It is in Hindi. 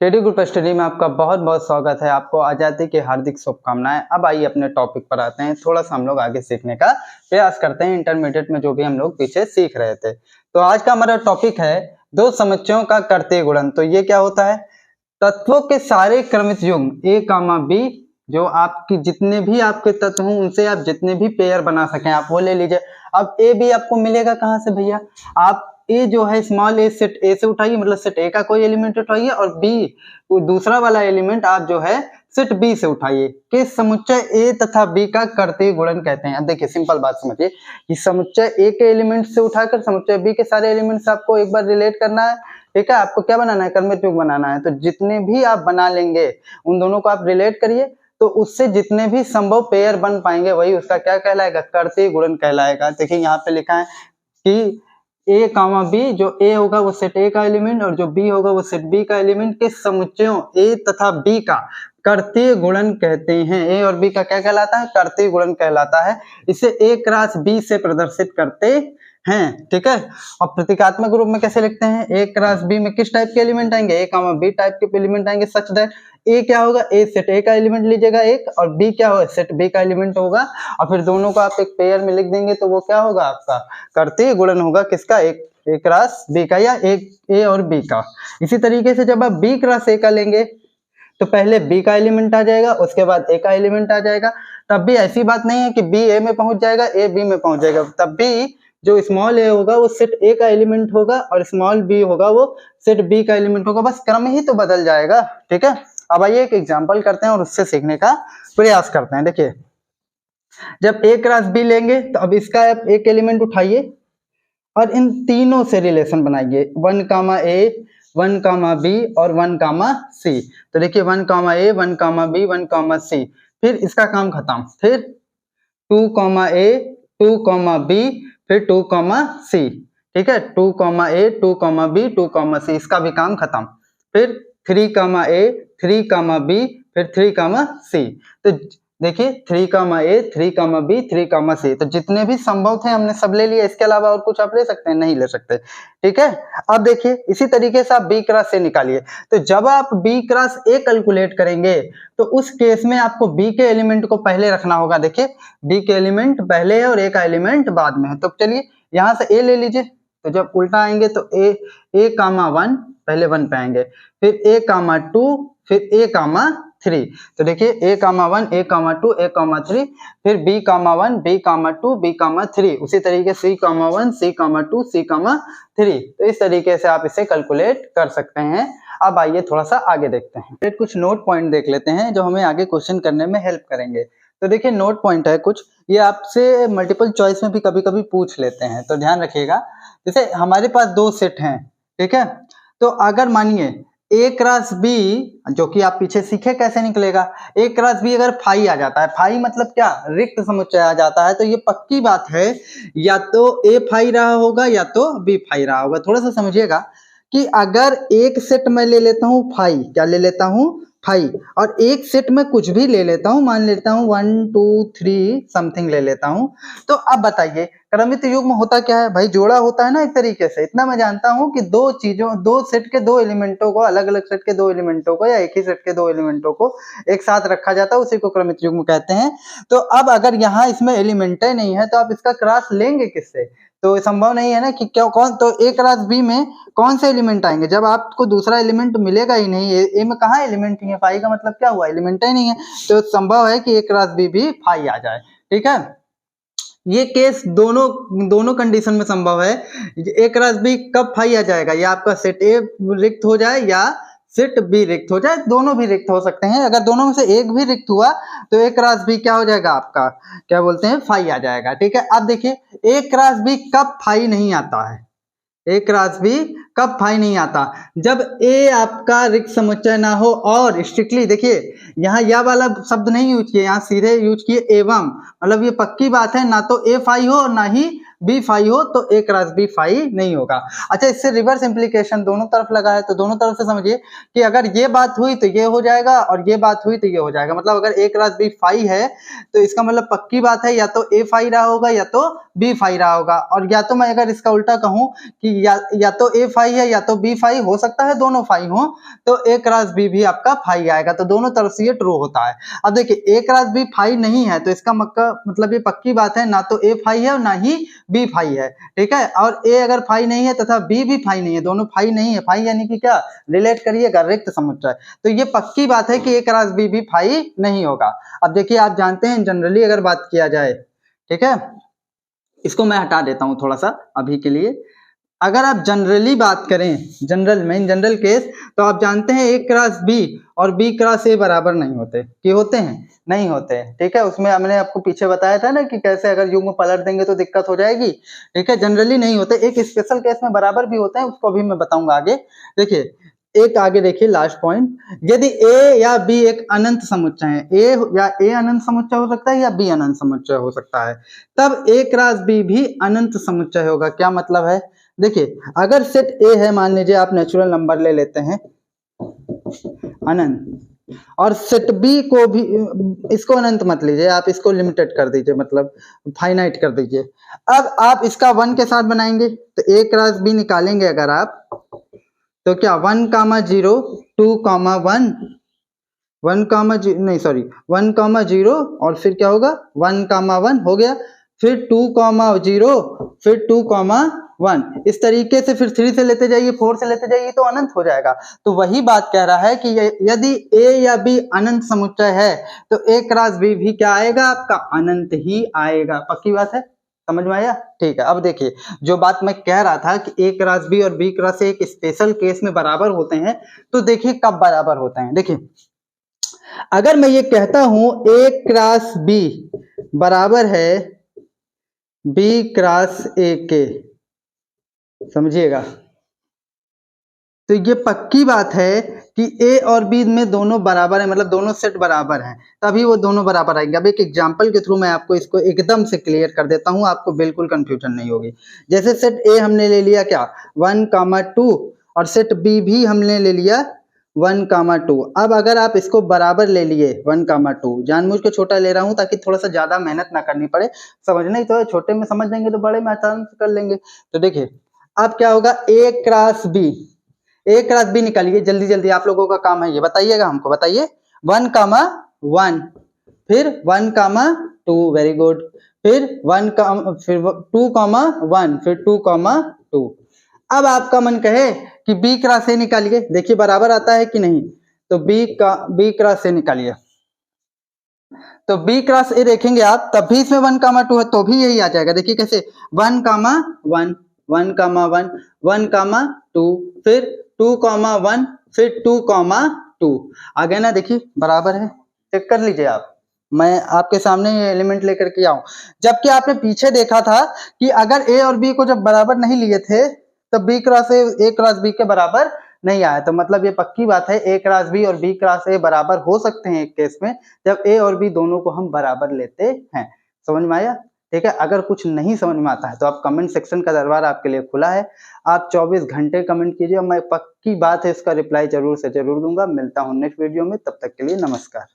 टेडी ग्रुप स्टडी में आपका बहुत बहुत स्वागत है। आपको आज़ादी की हार्दिक शुभकामनाएं। अब आइए अपने टॉपिक पर आते हैं। थोड़ा सा हम लोग आगे सीखने का प्रयास करते हैं इंटरमीडिएट में जो भी हम लोग पीछे सीख रहे थे। तो आज का हमारा टॉपिक है दो समुच्चयों का कर्तीय गुणन। तो ये क्या होता है? तत्वों के सारे क्रमित युग्म ए कामा बी, जो आपकी जितने भी आपके तत्व हों उनसे आप जितने भी पेयर बना सकें आप वो ले लीजिए। अब ए बी आपको मिलेगा कहाँ से भैया? आप ए जो है स्मॉल ए सेट ए से उठाइए, मतलब सेट ए का कोई एलिमेंट उठाइए, और बी दूसरा वाला एलिमेंट आप जो है सेट बी से उठाइए। किस समुच्चय ए तथा बी का कर्तीय गुणन कहते हैं? अब देखिए सिंपल बात समझिए कि समुच्चय ए के एलिमेंट से उठाकर समुच्चय बी के सारे एलिमेंट्स आपको एक बार रिलेट करना है। ठीक है, आपको क्या बनाना है? क्रमित युग्म बनाना है। तो जितने भी आप बना लेंगे उन दोनों को आप रिलेट करिए, तो उससे जितने भी संभव पेयर बन पाएंगे वही उसका क्या कहलाएगा? कर्तीय गुणन कहलाएगा। देखिए यहाँ पे लिखा है कि ए कामा बी, जो ए होगा वो सेट ए का एलिमेंट और जो बी होगा वो सेट बी का एलिमेंट के समुच्चयों ए तथा बी का कर्तीय गुणन कहते हैं। ए और बी का क्या कहलाता है? कर्तीय गुणन कहलाता है। इसे ए क्रॉस बी से प्रदर्शित करते हैं। ठीक है, और प्रतीकात्मक रूप में कैसे लिखते हैं? ए क्रॉस बी में किस टाइप के एलिमेंट आएंगे? ए कामा बी टाइप के एलिमेंट आएंगे, सच दैट ए क्या होगा? ए सेट ए का एलिमेंट लीजिएगा एक, और बी क्या होगा? सेट बी का एलिमेंट होगा, और फिर दोनों को आप एक पेयर में लिख देंगे तो वो क्या होगा? आपका कर्तीय गुणन होगा। किसका? एक ए क्रॉस बी का, या एक ए और बी का। इसी तरीके से जब आप बी क्रॉस ए का लेंगे तो पहले बी का एलिमेंट आ जाएगा, उसके बाद ए का एलिमेंट आ जाएगा। तब भी ऐसी बात नहीं है कि बी ए में पहुंच जाएगा ए बी में पहुंच जाएगा। तब भी जो स्मॉल ए होगा वो सेट ए का एलिमेंट होगा और स्मॉल बी होगा वो सेट बी का एलिमेंट होगा। बस क्रम ही तो बदल जाएगा। ठीक है, अब आइए एक एग्जांपल करते हैं और उससे सीखने का प्रयास करते हैं। देखिए जब ए क्रॉस बी लेंगे तो अब इसका आप एक एलिमेंट उठाइए और इन तीनों से रिलेशन बनाइए, 1 कामा ए, 1 कामा बी और 1 कामा सी। तो देखिए 1 कामा ए, 1 कामा बी, 1 कामा सी, फिर इसका काम खत्म। फिर 2 कामा ए, 2 कामा बी, फिर 2 कामा सी। ठीक है, 2 कामा ए, 2 कामा बी, 2 कामा सी, इसका भी काम खत्म। फिर 3 कामा ए, 3 कामा बी, फिर 3 कामा सी। तो देखिए 3 कामा ए, 3 कामा बी, 3 कामा सी, तो जितने भी संभव थे हमने सब ले लिए। इसके अलावा और कुछ आप ले सकते हैं? नहीं ले सकते। ठीक है, अब देखिए इसी तरीके से आप बी क्रॉस ए निकालिए। तो जब आप बी क्रॉस ए कैलकुलेट करेंगे तो उस केस में आपको बी के एलिमेंट को पहले रखना होगा। देखिए बी के एलिमेंट पहले है और ए का एलिमेंट बाद में है। तो चलिए यहाँ से ए ले लीजिए। तो जब उल्टा आएंगे तो ए कामा 1, पहले 1 पे आएंगे, फिर ए कामा 2, फिर ए कामा 3। तो देखिए ए कामा 1, ए कामा 2, ए कामा 3, फिर B comma 1, B comma 2, B comma 3। उसी तरीके सी कामा 1, सी कामा 2, सी कामा 3। तो इस तरीके से आप इसे कैलकुलेट कर सकते हैं। अब आइए थोड़ा सा आगे देखते हैं, फिर कुछ नोट पॉइंट देख लेते हैं जो हमें आगे क्वेश्चन करने में हेल्प करेंगे। तो देखिए नोट पॉइंट है कुछ, ये आपसे मल्टीपल चॉइस में भी कभी कभी पूछ लेते हैं, तो ध्यान रखिएगा। जैसे हमारे पास दो सेट हैं, ठीक है, तो अगर मानिए ए क्रॉस बी, जो कि आप पीछे सीखे कैसे निकलेगा, ए क्रॉस बी अगर फाई आ जाता है, फाई मतलब क्या? रिक्त समुच्चय आ जाता है, तो ये पक्की बात है या तो ए फाई रहा होगा या तो बी फाई रहा होगा। थोड़ा सा समझिएगा कि अगर एक सेट में ले लेता हूँ फाई, क्या ले लेता हूँ? फाई, और एक सेट में कुछ भी ले लेता हूँ, मान लेता हूँ 1 2 3 समथिंग ले लेता हूँ, तो अब बताइए क्रमित युग्म होता क्या है? भाई जोड़ा होता है ना एक तरीके से। इतना मैं जानता हूँ कि दो सेट के दो एलिमेंटों को, अलग अलग सेट के दो एलिमेंटों को या एक ही सेट के दो एलिमेंटों को एक साथ रखा जाता है, उसी को क्रमित युग्म कहते हैं। तो अब अगर यहाँ इसमें एलिमेंट ही नहीं है तो आप इसका क्रॉस लेंगे किससे? तो संभव नहीं है ना कि क्या कौन, तो ए क्रॉस बी में कौन से एलिमेंट आएंगे? जब आपको दूसरा एलिमेंट मिलेगा ही नहीं, ए में कहाँ एलिमेंट ही है? फाई का मतलब क्या हुआ? एलिमेंट ही नहीं है, तो संभव है कि ए क्रॉस बी भी फाई आ जाए। ठीक है, ये केस दोनों कंडीशन में संभव है। ए क्रॉस बी कब फाई आ जाएगा? या आपका सेट ए रिक्त हो जाए या सेट बी रिक्त हो जाए, दोनों भी रिक्त हो सकते हैं। अगर दोनों में से एक भी रिक्त हुआ तो ए क्रॉस बी क्या हो जाएगा? आपका क्या बोलते हैं? फाई आ जाएगा। ठीक है, अब देखिए ए क्रॉस बी कब फाई नहीं आता है? ए क्रॉस बी कब फाई नहीं आता? जब ए आपका रिक्त समुच्चय ना हो, और स्ट्रिक्टली देखिए यहाँ यह वाला शब्द नहीं यूज किए, यहाँ सीधे यूज किए एवं, मतलब ये पक्की बात है ना तो ए फाई हो और ना ही बी फाई हो तो ए क्रॉस बी फाई नहीं होगा। अच्छा, इससे रिवर्स इम्प्लीकेशन दोनों तरफ लगा है, तो दोनों तरफ से समझिए कि अगर ये बात हुई तो ये हो जाएगा और ये बात हुई तो ये हो जाएगा। मतलब अगर ए क्रॉस बी फाई है तो इसका मतलब पक्की बात है या तो ए फाई रहा होगा या तो बी फाई रहा होगा। और या तो मैं अगर इसका उल्टा कहूं कि या तो ए फाई है या तो बी फाई, हो सकता है दोनों फाई हो, तो ए क्रॉस बी भी आपका फाई आएगा। तो दोनों तरफ से ये ट्रू होता है। अब देखिए ए क्रॉस बी फाई नहीं है तो इसका मतलब ये पक्की बात है ना तो ए फाई है और ना ही बी फाई है, ठीक है। और ए अगर फाई नहीं है तथा बी भी फाई नहीं है, दोनों फाई नहीं है, फाई यानी कि क्या, रिलेट करिएगा, रिक्त समुच्चय, तो ये पक्की बात है कि ए क्रॉस बी भी फाई नहीं होगा। अब देखिए आप जानते हैं जनरली अगर बात किया जाए, ठीक है, इसको मैं हटा देता हूं थोड़ा सा अभी के लिए। अगर आप जनरली बात करें, जनरल में, इन जनरल केस, तो आप जानते हैं ए क्रॉस बी और बी क्रॉस ए बराबर नहीं होते। कि होते हैं? नहीं होते हैं, ठीक है। उसमें हमने आपको पीछे बताया था ना कि कैसे अगर युग्म पलट देंगे तो दिक्कत हो जाएगी, ठीक है। जनरली नहीं होते, एक स्पेशल केस में बराबर भी होते हैं, उसको भी मैं बताऊंगा आगे। देखिए एक आगे देखिए लास्ट पॉइंट, यदि ए या बी एक अनंत समुच्चय है, ए अनंत समुच्चय हो सकता है या बी अनंत समुच्चय हो सकता है, तब ए क्रॉस बी भी अनंत समुच्चय होगा। क्या मतलब है? देखिए अगर सेट ए है, मान लीजिए आप नेचुरल नंबर ले लेते हैं अनंत, और सेट बी को भी, इसको अनंत मत लीजिए, आप इसको लिमिटेड कर दीजिए, मतलब फाइनाइट कर दीजिए। अब आप इसका 1 के साथ बनाएंगे तो ए क्रॉस बी निकालेंगे अगर आप, तो क्या 1,0 2,1 1,0 और फिर क्या होगा 1,1 हो गया, फिर 2,0 फिर 2,1, इस तरीके से फिर 3 से लेते जाइए, 4 से लेते जाइए तो अनंत हो जाएगा। तो वही बात कह रहा है कि यदि ए या बी अनंत समुच्चय है तो ए क्रॉस बी भी क्या आएगा आपका, अनंत ही आएगा। पक्की बात है, समझ में आया? ठीक है। अब देखिए जो बात मैं कह रहा था कि ए क्रॉस बी और बी क्रॉस ए एक स्पेशल केस में बराबर होते हैं, तो देखिए कब बराबर होते हैं। देखिए अगर मैं ये कहता हूं ए क्रॉस बी बराबर है बी क्रॉस ए के, समझिएगा, तो ये पक्की बात है कि ए और बी में दोनों बराबर है, मतलब दोनों सेट बराबर हैं, तभी वो दोनों बराबर आएंगे। अब एक एग्जांपल के थ्रू मैं आपको इसको एकदम से क्लियर कर देता हूं, आपको बिल्कुल कंफ्यूजन नहीं होगी। जैसे सेट ए हमने ले लिया क्या 1,2 और सेट बी भी हमने ले लिया 1,2। अब अगर आप इसको बराबर ले लिए 1,2, जानबूझ के छोटा ले रहा हूं ताकि थोड़ा सा ज्यादा मेहनत ना करनी पड़े, समझना ही तो है, छोटे में समझ लेंगे तो बड़े में आसान से कर लेंगे। तो देखिए अब क्या होगा, ए क्रॉस बी, ए क्रॉस बी निकालिए, जल्दी जल्दी आप लोगों का काम है ये, बताइएगा हमको, बताइए 1,1 फिर 1,2, वेरी गुड, फिर 2,1 फिर 2,2। अब आपका मन कहे कि बी क्रॉस ए निकालिए, देखिए बराबर आता है कि नहीं, तो बी क्रॉस ए निकालिए, तो बी क्रॉस ए देखेंगे आप तब भी इसमें 1,2 है तो भी यही आ जाएगा। देखिए कैसे 1,1 1,1 1,2 फिर 2,1 फिर 2,2 आ गया ना, देखिए बराबर है, चेक कर लीजिए आप, मैं आपके सामने ये एलिमेंट लेकर के आऊं। जबकि आपने पीछे देखा था कि अगर ए और बी को जब बराबर नहीं लिए थे तब B cross A cross B के बराबर नहीं आया। तो मतलब ये पक्की बात है ए क्रॉस बी और बी क्रॉस ए बराबर हो सकते हैं एक केस में, जब ए और बी दोनों को हम बराबर लेते हैं। समझ में आया? ठीक है। अगर कुछ नहीं समझ में आता है तो आप कमेंट सेक्शन का दरबार आपके लिए खुला है, आप 24 घंटे कमेंट कीजिए, मैं पक्की बात है इसका रिप्लाई जरूर से जरूर दूंगा। मिलता हूं नेक्स्ट वीडियो में, तब तक के लिए नमस्कार।